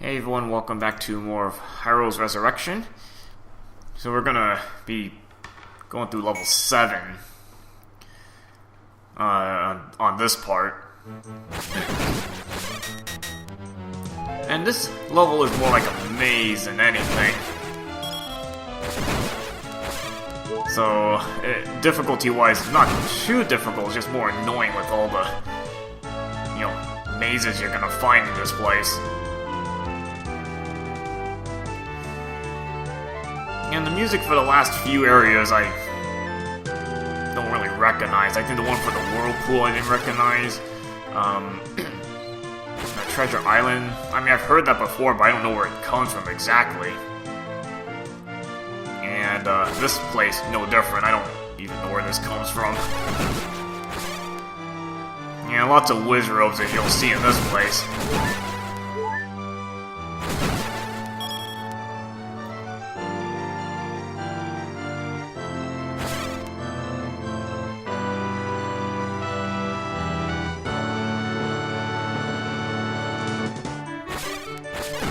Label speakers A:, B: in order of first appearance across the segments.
A: Hey everyone, welcome back to more of Hyrule's Resurrection. So we're gonna be going through level 7 on this part. And this level is more like a maze than anything. So, difficulty-wise, it's not too difficult, it's just more annoying with all the, mazes you're gonna find in this place. And the music for the last few areas I don't really recognize. I think the one for the whirlpool I didn't recognize. Treasure Island, I mean I've heard that before, but I don't know where it comes from exactly. And this place, no different. I don't even know where this comes from. Yeah, lots of Wizzrobes as you'll see in this place.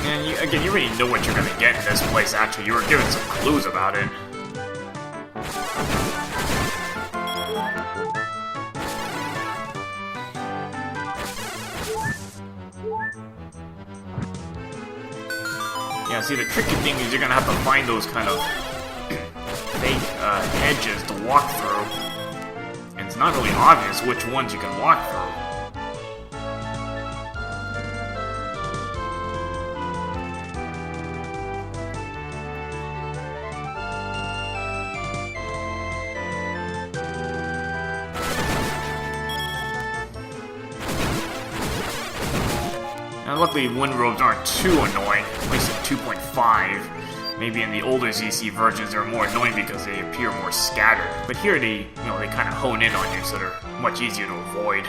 A: And again, you already know what you're gonna get in this place, actually. You were given some clues about it. Yeah, see, the tricky thing is you're gonna have to find those kind of fake hedges to walk through. And it's not really obvious which ones you can walk through. And luckily, Wizzrobes aren't too annoying, at least in 2.5. Maybe in the older ZC versions, they're more annoying because they appear more scattered. But here they kind of hone in on you, so they're much easier to avoid.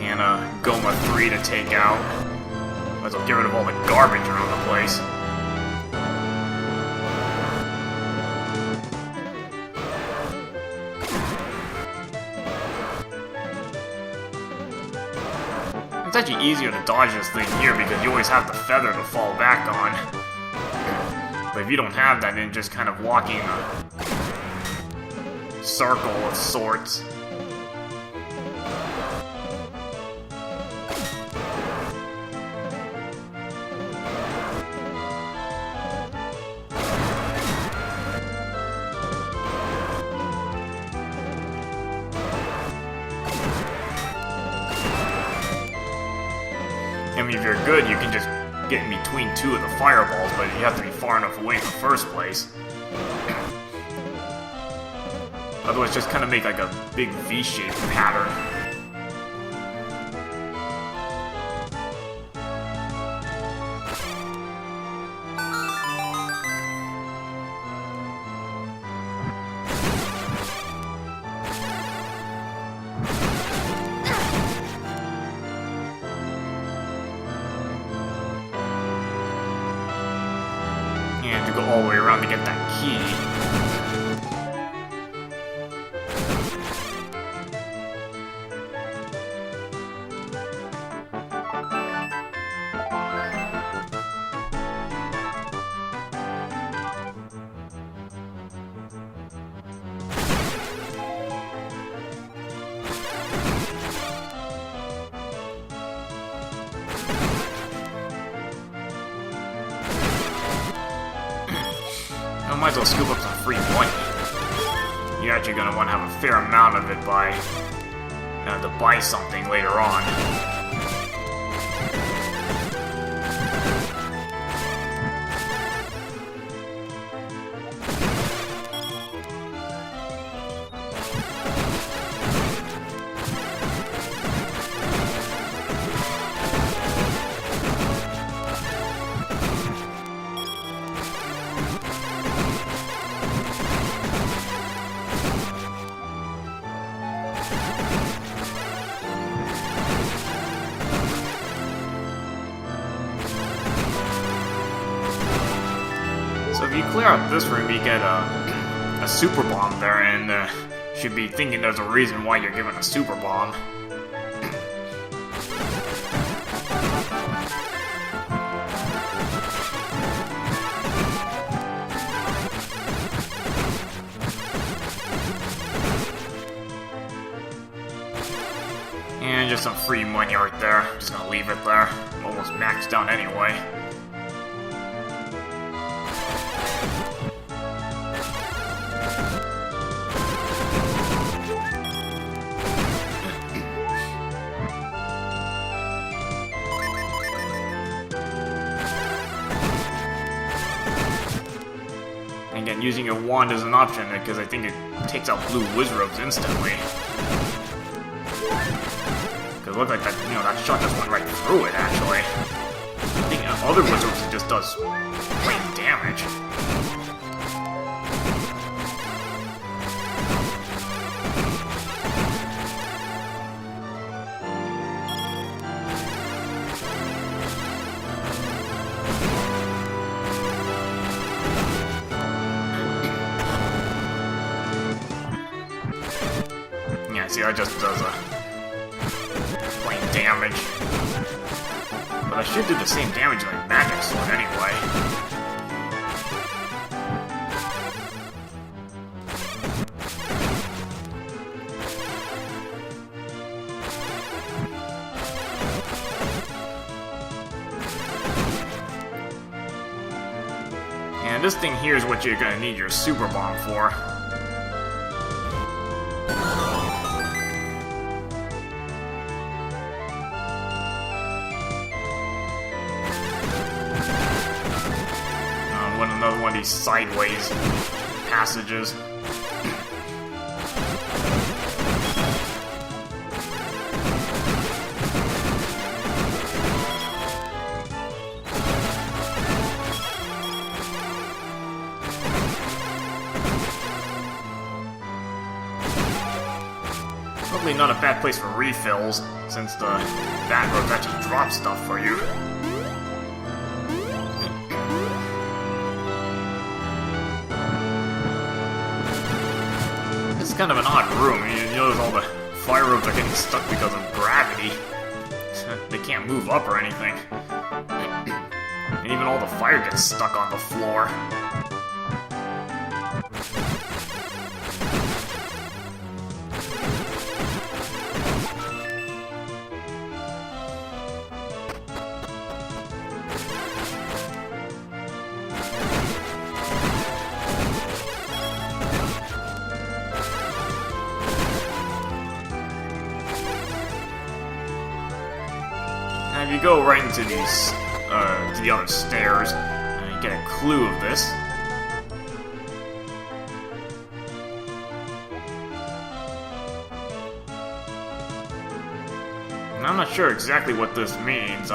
A: And Goma 3 to take out. Might as well get rid of all the garbage around the place. It's actually easier to dodge this thing here because you always have the feather to fall back on. But if you don't have that, then just kind of walking in a circle of sorts. I mean, if you're good, you can just get in between two of the fireballs, but you have to be far enough away in the first place. Otherwise, just kind of make like a big V-shaped pattern. And to go all the way around to get that key. I might as well scoop up some free money. You're actually going to want to have a fair amount of it to buy something later on. So if you clear out this room, you get a super bomb there, and should be thinking there's a reason why you're given a super bomb. And just some free money right there. Just gonna leave it there. Almost maxed out anyway. And again, using your wand is an option because I think it takes out blue Wizzrobes instantly. Because it looked like that, that shot just went right through it, actually. I think other Wizzrobes it just does plain damage. Yeah, see, that just does plain damage. But I should do the same damage like Magic Sword anyway. And this thing here is what you're gonna need your Super Bomb for. Another one of these sideways passages. Probably not a bad place for refills, since the back roads actually drop stuff for you. Kind of an odd room. You notice all the fire ropes are getting stuck because of gravity. They can't move up or anything. And even all the fire gets stuck on the floor. If you go right into these, to the other stairs, and you get a clue of this. And I'm not sure exactly what this means,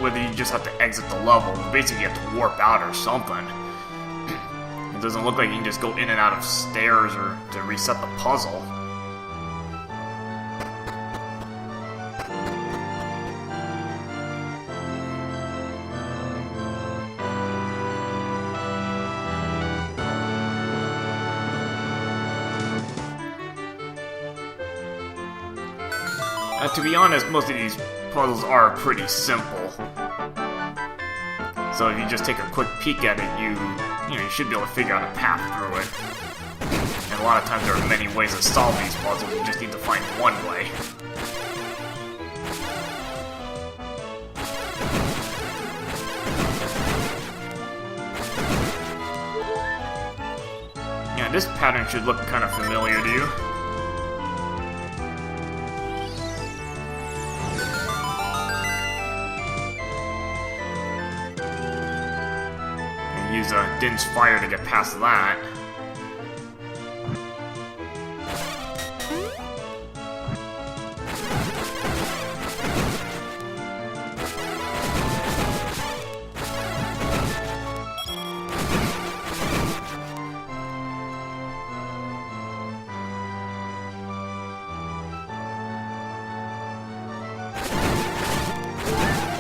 A: whether you just have to exit the level, basically you have to warp out or something. It doesn't look like you can just go in and out of stairs or to reset the puzzle. To be honest, most of these puzzles are pretty simple. So if you just take a quick peek at it, you should be able to figure out a path through it. And a lot of times there are many ways to solve these puzzles, you just need to find one way. Yeah, this pattern should look kind of familiar to you. Use Din's fire to get past that.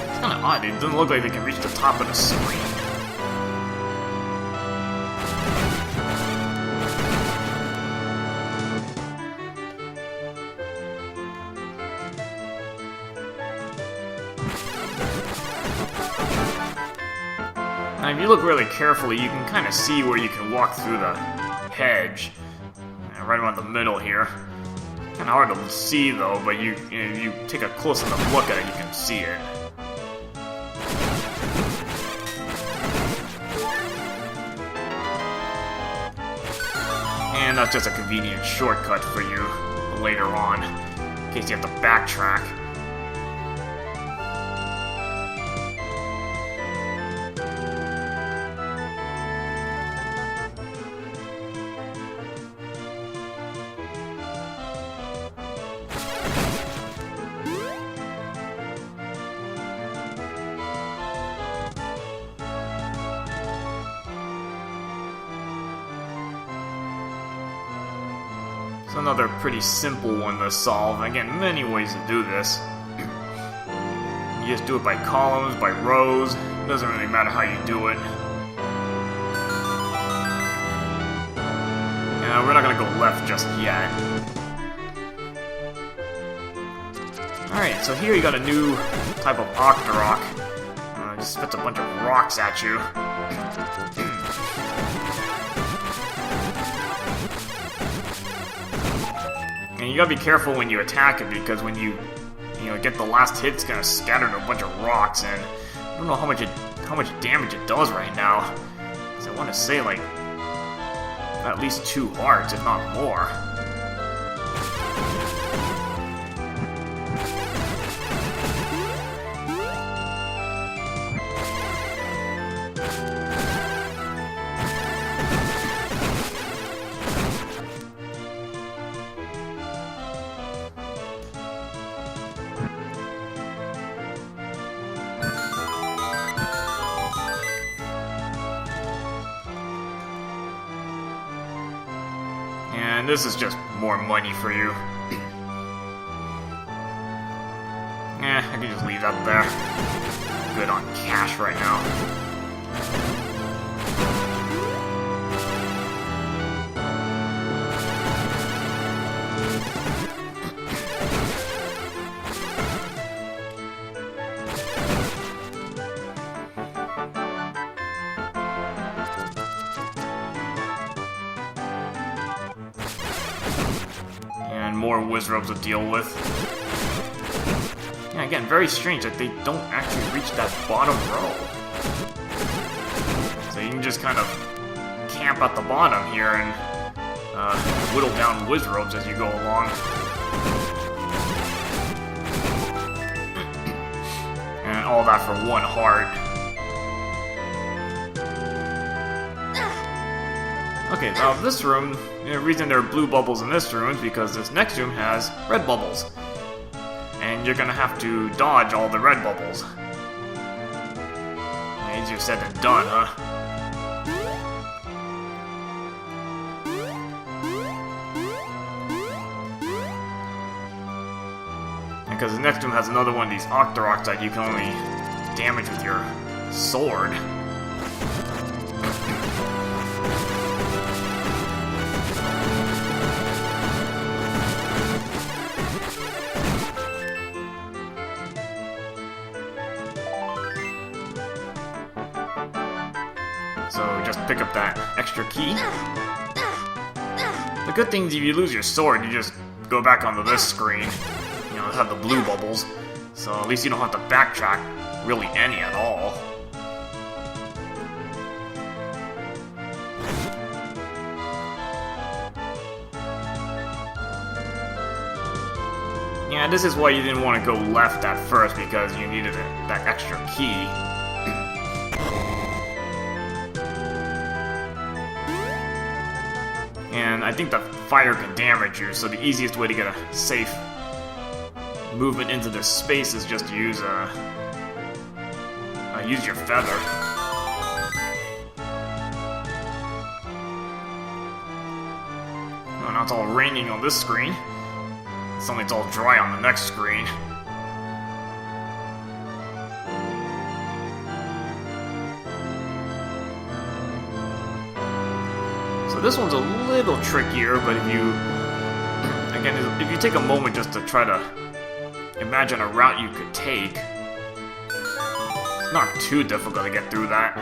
A: It's kind of odd, it doesn't look like they can reach the top of the screen. Now, if you look really carefully, you can kind of see where you can walk through the hedge. Right around the middle here. Kind of hard to see though, but you take a close enough look at it, you can see it. And that's just a convenient shortcut for you later on, in case you have to backtrack. Another pretty simple one to solve. Again, many ways to do this. You just do it by columns, by rows. It doesn't really matter how you do it. We're not gonna go left just yet. Alright, so here you got a new type of Octorok. Just spits a bunch of rocks at you. And you gotta be careful when you attack it, because when you get the last hit, it's gonna scatter to a bunch of rocks, and I don't know how much damage it does right now. Because I want to say like at least 2 hearts, if not more. And this is just more money for you. I can just leave that there. Good on cash right now. More Wizzrobes to deal with. Yeah, again, very strange that they don't actually reach that bottom row. So you can just kind of camp at the bottom here and whittle down Wizzrobes as you go along. And all that for 1 heart. Okay, now this room, the reason there are blue bubbles in this room is because this next room has red bubbles. And you're gonna have to dodge all the red bubbles. Easier said than done, huh? Because the next room has another one of these Octoroks that you can only damage with your sword. So just pick up that extra key. The good thing is if you lose your sword, you just go back onto this screen. You know, have the blue bubbles. So at least you don't have to backtrack really any at all. Yeah, this is why you didn't want to go left at first, because you needed that extra key. And I think the fire can damage you, so the easiest way to get a safe movement into this space is just to use your feather. Oh, now it's all raining on this screen. Suddenly it's all dry on the next screen. So this one's a little trickier, but if you take a moment just to try to imagine a route you could take, it's not too difficult to get through that.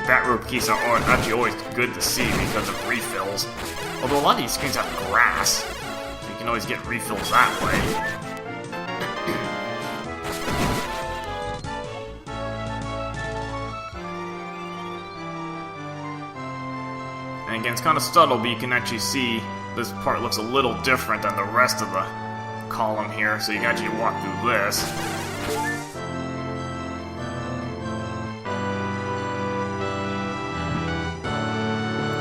A: Batrobe keys are actually always good to see because of refills. Although a lot of these screens have grass, so you can always get refills that way. And again, it's kind of subtle, but you can actually see this part looks a little different than the rest of the column here, so you can actually walk through this.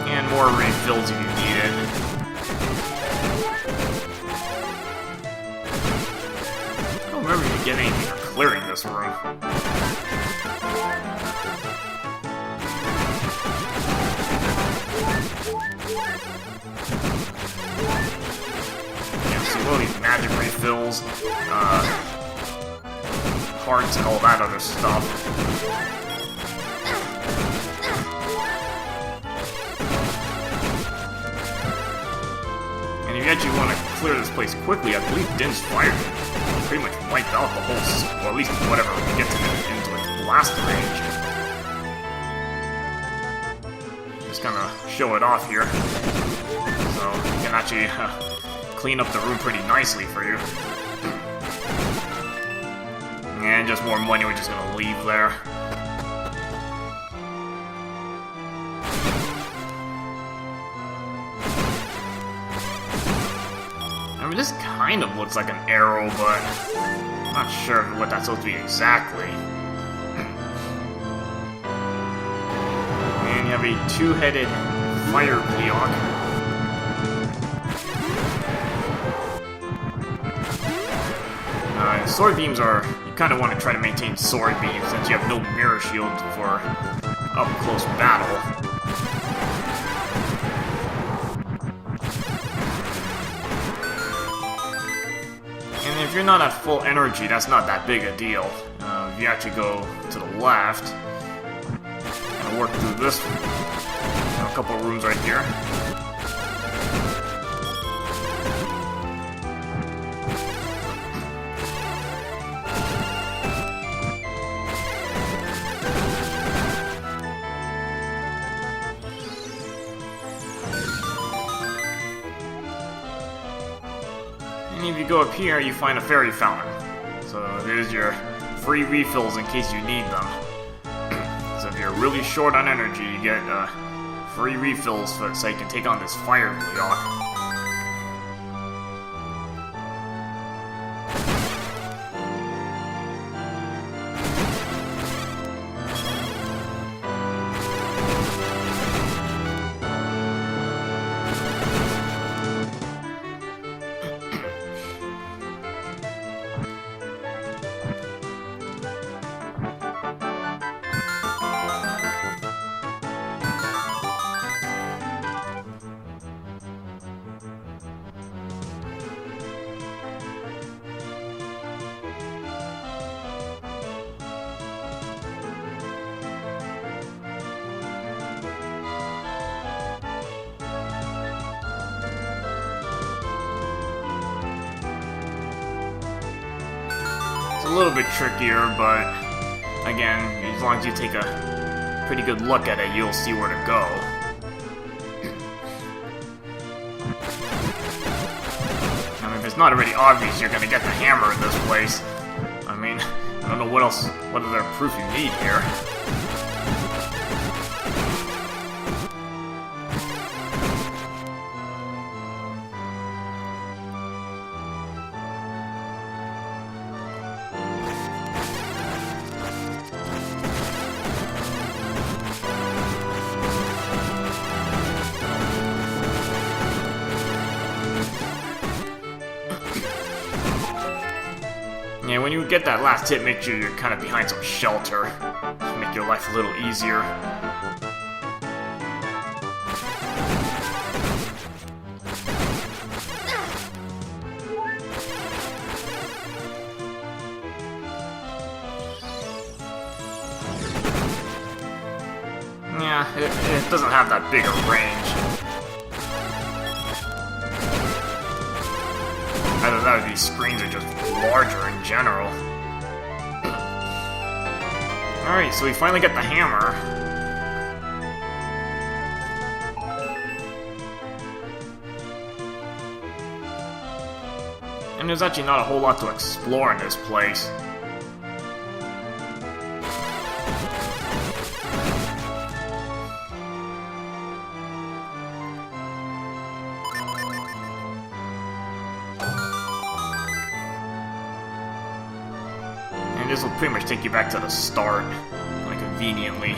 A: And more refills if you need it. I don't remember you getting anything for clearing this room. All these magic refills, hearts, and all that other stuff. And if you actually want to clear this place quickly, I believe Din's fire can pretty much wipe out the whole, or at least whatever gets into its blast range. Just gonna show it off here, so you can actually clean up the room pretty nicely for you. And just more money we're just gonna leave there. I mean, this kind of looks like an arrow, but I'm not sure what that's supposed to be exactly. And you have a two-headed fire Gleeok. Sword beams are, you kind of want to try to maintain sword beams since you have no mirror shield for up-close battle. And if you're not at full energy, that's not that big a deal. If you actually go to the left, and work through this room, a couple rooms right here. If you go up here, you find a fairy fountain. So there's your free refills in case you need them. So if you're really short on energy, you get free refills so you can take on this fire Gleeok. A little bit trickier, but again, as long as you take a pretty good look at it, you'll see where to go. I mean, if it's not already obvious you're gonna get the hammer in this place, I mean, I don't know what other proof you need here. Yeah, when you get that last hit, make sure you're kind of behind some shelter. Make your life a little easier. Yeah, it doesn't have that big a range. Either that or these screens are just larger in general. Alright, so we finally get the hammer. And there's actually not a whole lot to explore in this place. And this will pretty much take you back to the start, like conveniently.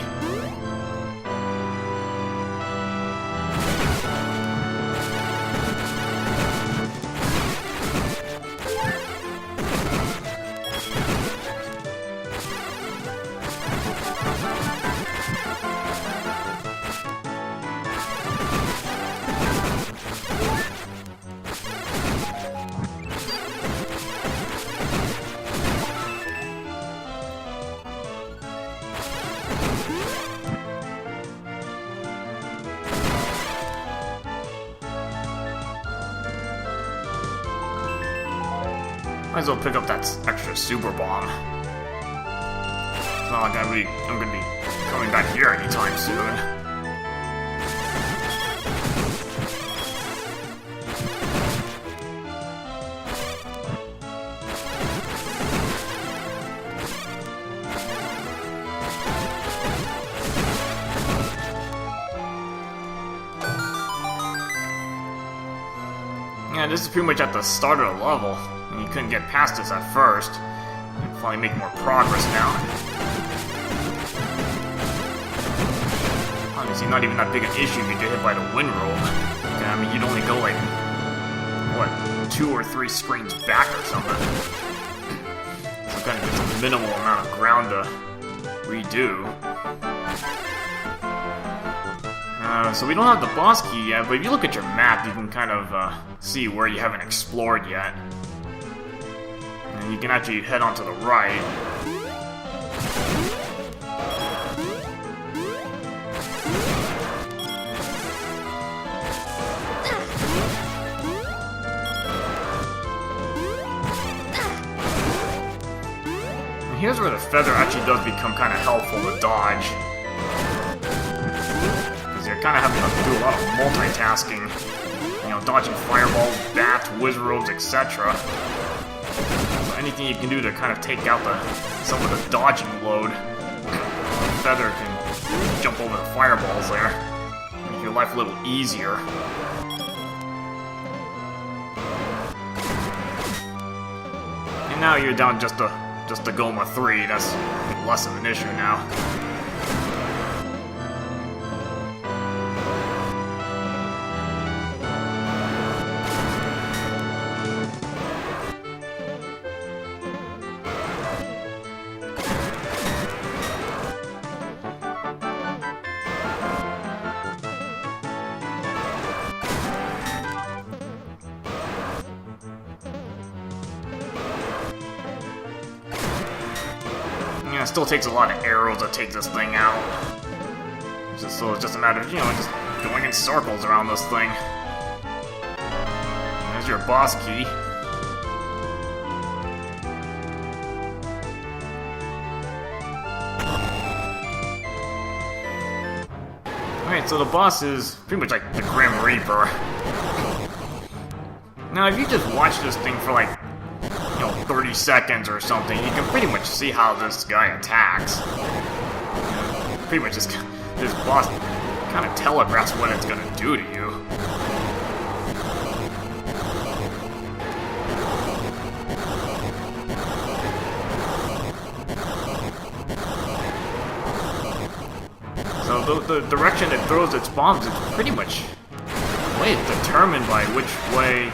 A: Might as well pick up that extra super bomb. It's not like I'm gonna be coming back here anytime soon. Yeah, this is pretty much at the start of the level. And you couldn't get past this at first. You're finally making more progress now. Honestly, not even that big an issue if you get hit by the Wizzrobe. Yeah, I mean, you'd only go like, what, 2 or 3 screens back or something. So kind of just a minimal amount of ground to redo. So we don't have the boss key yet, but if you look at your map, you can kind of see where you haven't explored yet. And you can actually head on to the right. And here's where the feather actually does become kind of helpful to dodge. You're kind of having to do a lot of multitasking, you know, dodging fireballs, bats, Wizzrobes, etc. So anything you can do to kind of take out some of the dodging load, the feather can jump over the fireballs there, make your life a little easier. And now you're down just to Goma 3. That's less of an issue now. It still takes a lot of arrows to take this thing out. So it's just a matter of, you know, just going in circles around this thing. There's your boss key. Alright, so the boss is pretty much like the Grim Reaper. Now, if you just watch this thing for like 30 seconds or something, you can pretty much see how this guy attacks. Pretty much just, this boss kind of telegraphs what it's gonna do to you. So the direction it throws its bombs is pretty much determined by which way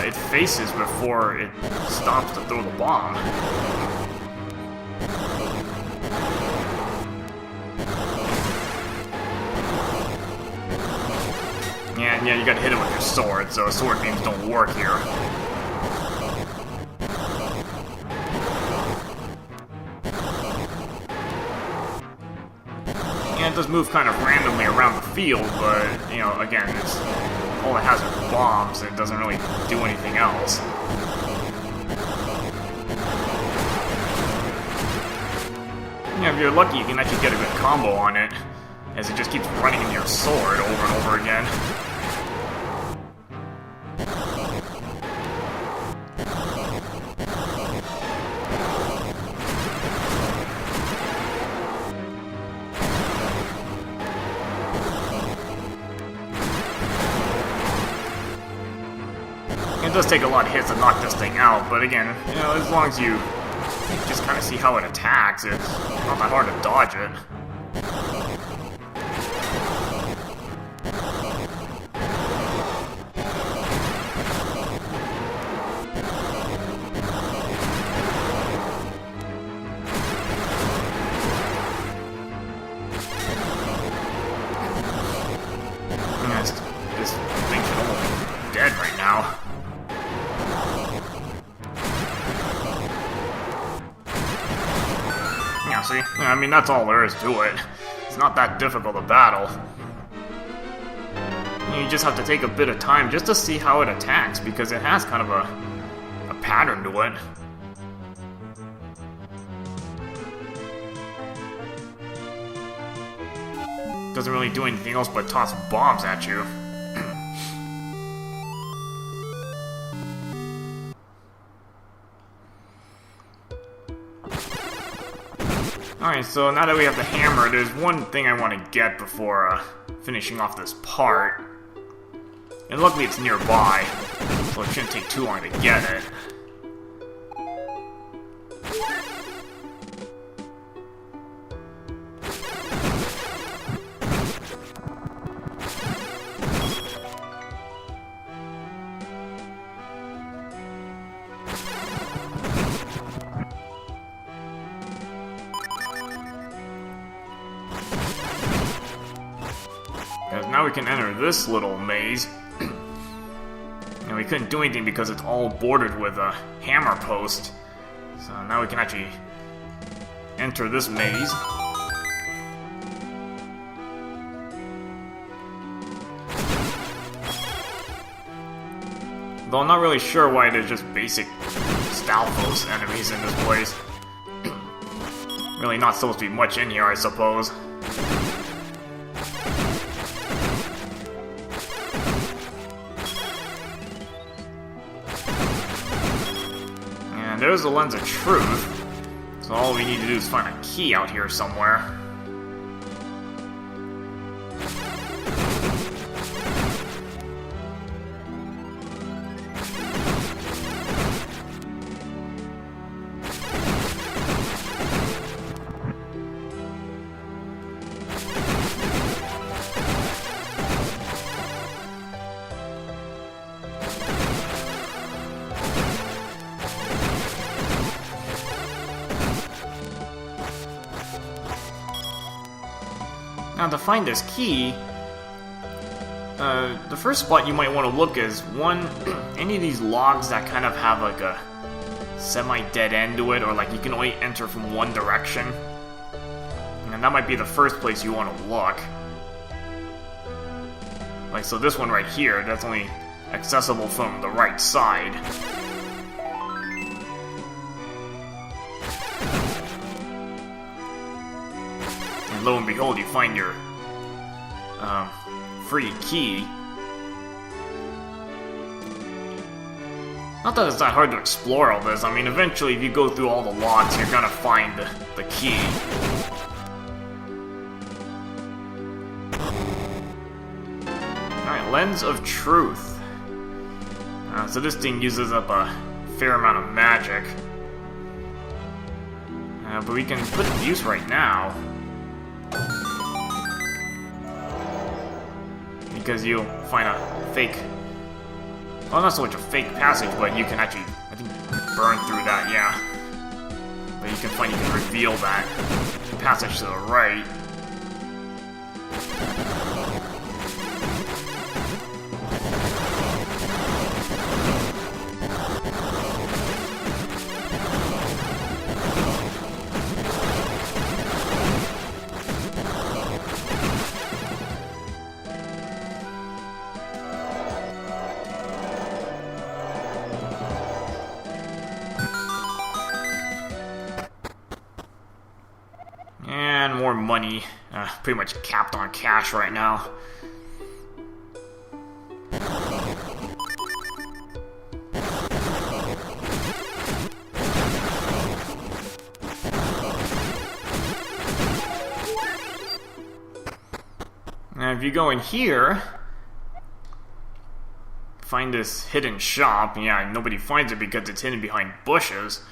A: it faces before it stops to throw the bomb. Yeah, you gotta hit it with your sword, so sword beams don't work here. Yeah, it does move kind of randomly around the field, but, you know, again, all it has are bombs, and it doesn't really do anything else. Yeah, if you're lucky, you can actually get a good combo on it, as it just keeps running into your sword over and over again. does take a lot of hits to knock this thing out, but again, you know, as long as you just kind of see how it attacks, it's not that hard to dodge it. This thing should almost be dead right now. Yeah, see? I mean, that's all there is to it. It's not that difficult a battle. You just have to take a bit of time just to see how it attacks, because it has kind of a pattern to it. Doesn't really do anything else but toss bombs at you. Alright, so now that we have the hammer, there's one thing I want to get before finishing off this part. And luckily it's nearby, so it shouldn't take too long to get it. Because now we can enter this little maze. And we couldn't do anything because it's all bordered with a hammer post. So now we can actually enter this maze. Though I'm not really sure why there's just basic Stalfos enemies in this place. Really not supposed to be much in here, I suppose. And there's the Lens of Truth. So all we need to do is find a key out here somewhere. Now to find this key, the first spot you might want to look is any of these logs that kind of have like a semi-dead end to it, or like you can only enter from one direction. And that might be the first place you want to look. Like, so this one right here, that's only accessible from the right side. And lo and behold, you find your free key. Not that it's that hard to explore all this. I mean, eventually, if you go through all the logs, you're gonna find the key. Alright, Lens of Truth. So this thing uses up a fair amount of magic. But we can put it to use right now. Because you'll find a fake... Well, not so much a fake passage, but you can actually, I think, burn through that, yeah. But you can reveal that passage to the right. And more money. Pretty much capped on cash right now. Now if you go in here, find this hidden shop. Yeah, nobody finds it because it's hidden behind bushes.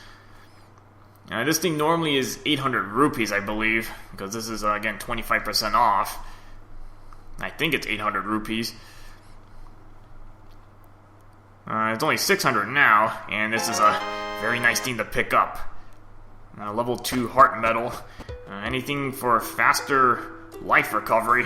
A: This thing normally is 800 rupees, I believe, because this is, again, 25% off. I think it's 800 rupees. It's only 600 now, and this is a very nice thing to pick up. Level 2 heart metal. Anything for faster life recovery.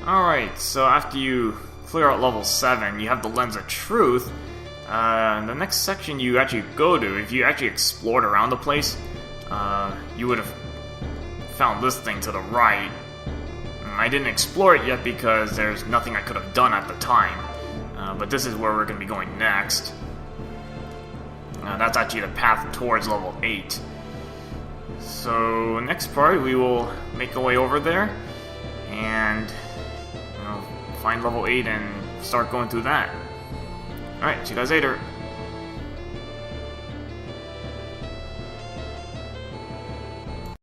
A: Alright, so after you clear out level 7, you have the Lens of Truth. The next section you actually go to, if you actually explored around the place, you would have found this thing to the right. I didn't explore it yet because there's nothing I could have done at the time. But this is where we're going to be going next. That's actually the path towards level 8. So, next part, we will make our way over there and find level 8 and start going through that. Alright, see you guys later.